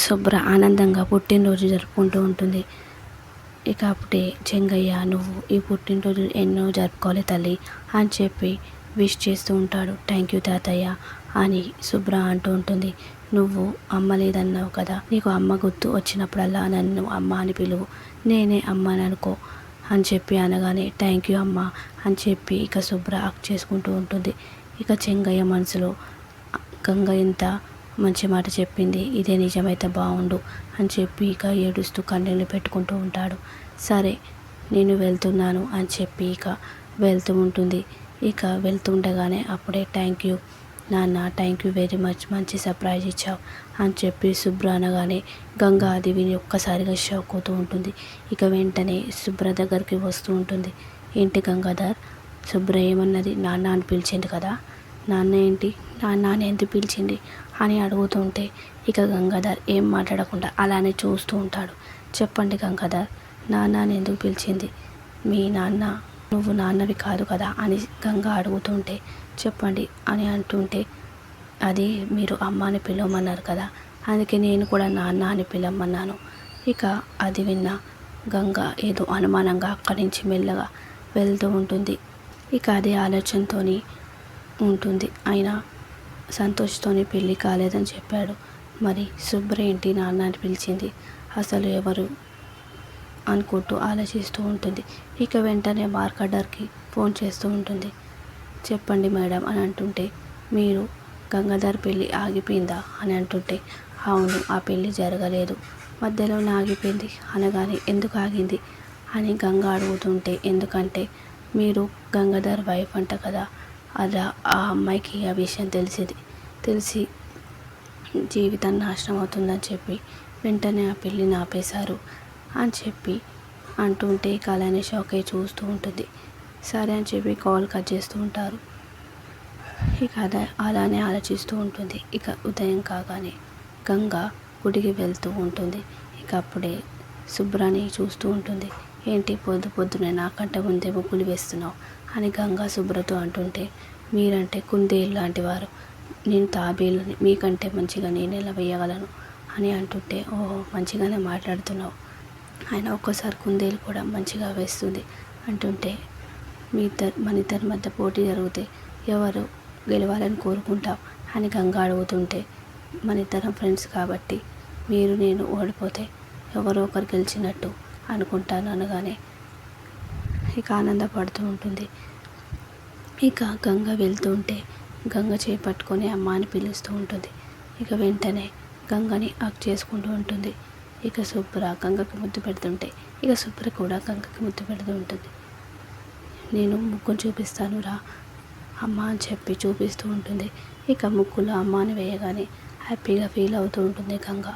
శుభ్ర ఆనందంగా పుట్టినరోజు జరుపుకుంటూ ఉంటుంది. ఇక అప్పుడే చెంగయ్య నువ్వు ఈ పుట్టినరోజు ఎన్నో జరుపుకోవాలి తల్లి అని చెప్పి విష్ చేస్తూ ఉంటాడు. థ్యాంక్ యూ తాతయ్య అని శుభ్ర అంటూ ఉంటుంది. నువ్వు అమ్మ లేదన్నావు కదా, నీకు అమ్మ గుర్తు వచ్చినప్పుడల్లా నన్ను అమ్మ అని పిలువు, నేనే అమ్మని అనుకో అని చెప్పి అనగానే థ్యాంక్ యూ అమ్మ అని చెప్పి ఇక శుభ్ర హక్ చేసుకుంటూ ఉంటుంది. ఇక చెంగయ్య మనసులో గంగ ఎంత మంచి మాట చెప్పింది, ఇదే నిజమైతే బాగుండు అని చెప్పి ఇక ఏడుస్తూ కన్నీళ్ళు పెట్టుకుంటూ ఉంటాడు. సరే నేను వెళ్తున్నాను అని చెప్పి ఇక వెళ్తూ ఉంటుంది. ఇక వెళ్తుండగానే అప్పుడే థ్యాంక్ యూ నాన్న, థ్యాంక్ యూ వెరీ మచ్, మంచి సర్ప్రైజ్ ఇచ్చావు అని చెప్పి శుభ్ర అనగానే గంగ అది విని ఒక్కసారిగా షాక్ అవుతూ ఉంటుంది. ఇక వెంటనే శుభ్ర దగ్గరికి వస్తూ ఉంటుంది. ఏంటి గంగాధర్, శుభ్ర ఏమన్నది, నాన్న అని పిలిచింది కదా, నాన్న ఏంటి, నాన్న అని ఎందుకు పిలిచింది అని అడుగుతుంటే ఇక గంగాధర్ ఏం మాట్లాడకుండా అలానే చూస్తూ ఉంటాడు. చెప్పండి గంగాధర్, నాన్న అని ఎందుకు పిలిచింది, మీ నాన్న నువ్వు నాన్నవి కాదు కదా అని గంగ అడుగుతుంటే చెప్పండి అని అంటుంటే అది మీరు అమ్మ అని పిలవమన్నారు కదా, అందుకే నేను కూడా నాన్న అని పిలవమన్నాను. ఇక అది విన్న గంగ ఏదో అనుమానంగా అక్కడి నుంచి మెల్లగా వెళ్తూ ఉంటుంది. ఇక అదే ఆలోచనతో ఉంటుంది. అయినా సంతోష్తోని పెళ్ళి కాలేదని చెప్పాడు, మరి శుభ్ర ఏంటి నాన్న అని పిలిచింది, అసలు ఎవరు అనుకుంటూ ఆలోచిస్తూ ఉంటుంది. ఇక వెంటనే మార్కెటర్కి ఫోన్ చేస్తూ ఉంటుంది. చెప్పండి మేడం అని అంటుంటే మీరు గంగాధర్ పెళ్ళి ఆగిపోయిందా అని అంటుంటే అవును, ఆ పెళ్ళి జరగలేదు, మధ్యలోనే ఆగిపోయింది అనగానే ఎందుకు ఆగింది అని గంగ అడుగుతుంటే ఎందుకంటే మీరు గంగాధర్ వైఫ్ అంట కదా, అలా ఆ అమ్మాయికి ఆ విషయం తెలిసి జీవితం నాశనం అవుతుందని చెప్పి వెంటనే ఆ పెళ్ళిని ఆపేశారు అని చెప్పి అంటుంటే ఇక అలానే షాక్ అయి చూస్తూ ఉంటుంది. సరే అని చెప్పి కాల్ కట్ చేస్తూ ఉంటారు. ఇక అలానే ఆలోచిస్తూ ఉంటుంది. ఇక ఉదయం కాగానే గంగ గుడికి వెళ్తూ ఉంటుంది. ఇక అప్పుడే శుభ్రాని చూస్తూ ఉంటుంది. ఏంటి పొద్దునే నాకంటే ముందే ముగ్గులు వేస్తున్నావు అని గంగ శుభ్రతో అంటుంటే మీరంటే కుందేలు లాంటి వారు, నేను తాబేలుని, మీకంటే మంచిగా నేను ఎలా వేయగలను అని అంటుంటే ఓహో మంచిగానే మాట్లాడుతున్నావు, ఆయన ఒక్కసారి కుందేలు కూడా మంచిగా వేస్తుంది అంటుంటే మన ఇద్దరి మధ్య పోటీ జరిగితే ఎవరు గెలవాలని కోరుకుంటావు అని గంగ అడుగుతుంటే మన ఇద్దరం ఫ్రెండ్స్ కాబట్టి మీరు నేను ఓడిపోతే ఎవరో ఒకరు గెలిచినట్టు అనుకుంటాను అనగానే ఇక ఆనందపడుతూ ఉంటుంది. ఇక గంగ వెళ్తుంటే గంగ చేపట్టుకొని అమ్మ అని పిలుస్తూ ఉంటుంది. ఇక వెంటనే గంగని హగ్ చేసుకుంటూ ఉంటుంది. ఇక శుభ్ర గంగకి ముద్దు పెడుతుంటే ఇక శుభ్ర కూడా గంగకి ముద్దు పెడుతూ ఉంటుంది. నేను ముగ్గును చూపిస్తాను రా అమ్మ అని చెప్పి చూపిస్తూ ఉంటుంది. ఇక ముగ్గులో అమ్మ అని వేయగానే హ్యాపీగా ఫీల్ అవుతూ ఉంటుంది గంగ.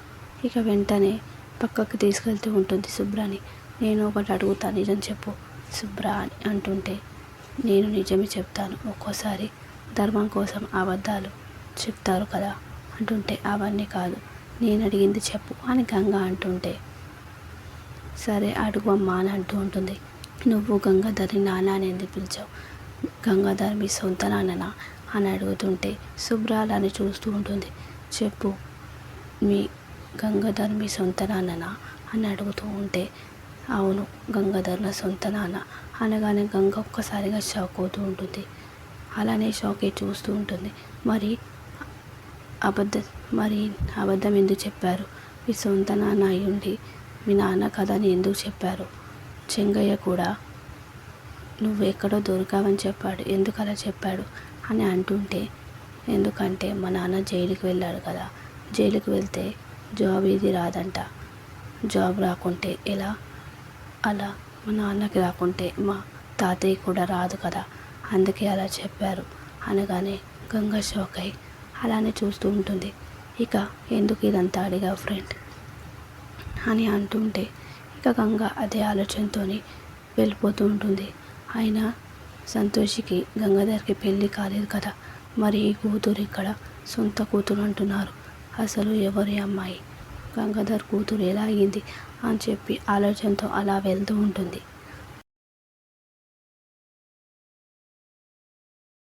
ఇక వెంటనే పక్కకి తీసుకెళ్తూ ఉంటుంది శుభ్రాని. నేను ఒకటి అడుగుతా, నిజం చెప్పు శుభ్ర అని అంటుంటే నేను నిజమే చెప్తాను, ఒక్కోసారి ధర్మం కోసం అబద్ధాలు చెప్తారు కదా అంటుంటే అవన్నీ కాదు, నేను అడిగింది చెప్పు అని గంగ అంటుంటే సరే అడుగు అమ్మా అని అంటూ ఉంటుంది. నువ్వు గంగాధర్ని నాన్న అని ఎందుకు పిలిచావు, గంగాధర్ మీ సొంత నాన్ననా అని అడుగుతుంటే శుభ్ర అలానే చూస్తూ ఉంటుంది. చెప్పు, మీ గంగాధర్ మీ సొంత నాన్ననా అని అడుగుతూ ఉంటే అవును గంగాధర్ నా సొంత నాన్న అనగానే గంగ ఒక్కసారిగా షాక్ అవుతూ ఉంటుంది. అలానే షాక్ అయి చూస్తూ ఉంటుంది. మరి అబద్ధం ఎందుకు చెప్పారు, మీ సొంత నాన్న అయ్యుండి మీ నాన్న కథని ఎందుకు చెప్పారు, చెంగయ్య కూడా నువ్వు ఎక్కడో దొరికావని చెప్పాడు, ఎందుకు అలా చెప్పాడు అని అంటుంటే ఎందుకంటే మా నాన్న జైలుకి వెళ్ళాడు కదా, జైలుకి వెళ్తే జాబ్ ఇది రాదంట, జాబ్ రాకుంటే ఎలా, అలా మా నాన్నకి రాకుంటే మా తాతయ్య కూడా రాదు కదా, అందుకే అలా చెప్పారు అనగానే గంగ షాక్ అయి అలానే చూస్తూ ఉంటుంది. ఇక ఎందుకు ఇదంతా అడిగా ఫ్రెండ్ అని అంటుంటే ఇక గంగ అదే ఆలోచనతో వెళ్ళిపోతూ ఉంటుంది. అయినా సంతోషికి గంగాధర్కి పెళ్ళి కాలేదు కదా, మరి ఈ కూతురు ఇక్కడ సొంత కూతురు అంటున్నారు, అసలు ఎవరి అమ్మాయి, గంగాధర్ కూతురు ఎలా అయ్యింది అని చెప్పి ఆలోచనతో అలా వెళ్తూ ఉంటుంది.